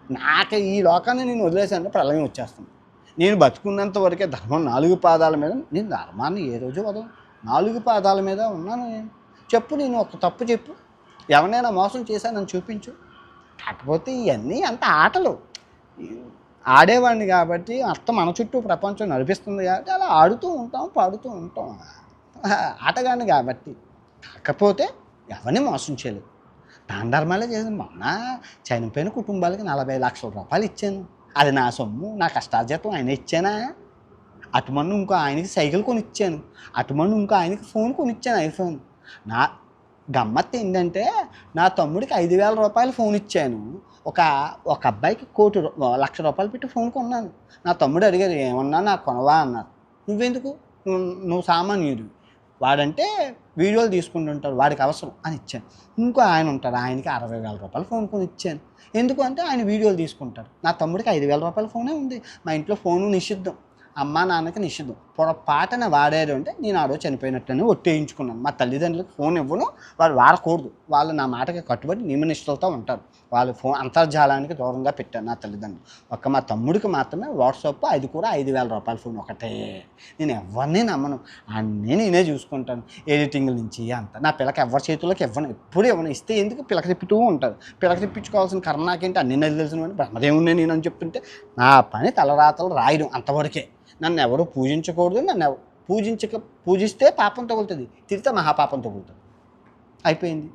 నాకు ఈ లోకాన్ని నేను వదిలేసానంటే ప్రళయం వచ్చేస్తుంది. నేను బతుకున్నంత వరకే ధర్మం 4 పాదాల మీద, నేను ధర్మాన్ని ఏ రోజు వదలను. 4 పాదాల మీద ఉన్నాను నేను. చెప్పు, నేను ఒక తప్పు చెప్పు, ఎవరినైనా మోసం చేశానని చూపించు. కాకపోతే ఇవన్నీ అంత ఆటలు ఆడేవాడిని కాబట్టి అర్థం మన చుట్టూ ప్రపంచం నడిపిస్తుంది కాబట్టి అలా ఆడుతూ ఉంటాం, పాడుతూ ఉంటాం. ఆటగాడిని కాబట్టి. కాకపోతే ఎవరిని మోసం చేయలేదు, దాన ధర్మాలే చేశాను. మొన్న చనిపోయిన కుటుంబాలకి 40 లక్షల రూపాయలు ఇచ్చాను. అది నా సొమ్ము, నా కష్టార్జితం ఆయన ఇచ్చానా? అటుమన్ను ఇంకో ఆయనకి సైకిల్ కొనిచ్చాను, అటుమన్ను ఇంకో ఆయనకి ఫోన్ కొనిచ్చాను, ఐఫోన్. నా గమ్మత్తు ఏంటంటే నా తమ్ముడికి 5,000 రూపాయలు ఫోన్ ఇచ్చాను. ఒక అబ్బాయికి 1,00,000 రూపాయలు పెట్టి ఫోన్ కొన్నాను. నా తమ్ముడు అడిగారు, ఏమన్నా నాకు కొనవా అన్నారు. నువ్వెందుకు, నువ్వు సామాన్యుడు, వాడంటే వీడియోలు తీసుకుంటుంటాడు, వాడికి అవసరం అని ఇచ్చాను. ఇంకో ఆయన ఉంటాడు, ఆయనకి 60,000 రూపాయలు ఫోన్ కొని ఇచ్చాను. ఎందుకు అంటే ఆయన వీడియోలు తీసుకుంటారు. నా తమ్ముడికి 5,000 రూపాయల ఫోనే ఉంది. మా ఇంట్లో ఫోను నిషిద్ధం, అమ్మా నాన్నకి నిషిద్ధం. పొరపాటున వాడారు అంటే నేను ఆ రోజు చనిపోయినట్లని ఒట్టేయించుకున్నాను. మా తల్లిదండ్రులకు ఫోన్ ఇవ్వను, వాళ్ళు వాడకూడదు, వాళ్ళు నా మాటకి కట్టుబడి నియమనిష్టలతో ఉంటారు. వాళ్ళు ఫోన్ అంతర్జాలానికి దూరంగా పెట్టాను నా తల్లిదండ్రులు. మా తమ్ముడికి మాత్రమే వాట్సాప్, అది కూడా 5,000 రూపాయల ఫోన్ ఒకటే. నేను ఎవరిని నమ్మను, అన్నీ నేనే చూసుకుంటాను, ఎడిటింగ్ నుంచి అంతా. నా పిల్లకి ఎవరి చేతుల్లోకి ఇవ్వను, ఎప్పుడు ఇవ్వను. ఇస్తే ఎందుకు పిల్లక తిప్పుతూ ఉంటారు. పిల్లక తిప్పించుకోవాల్సిన కర్మ నాకేంటి, అన్నీ నది తెలిసిన వాడిని బ్రహ్మదేవుడిని నేను అని చెప్తుంటే నా పని తలరాతలు రాయడం అంతవరకే. నన్ను ఎవరు పూజించకూడదు, పూజిస్తే పాపం తగులుతుంది, తిరిగితే మహాపాపం తగులుతుంది, అయిపోయింది.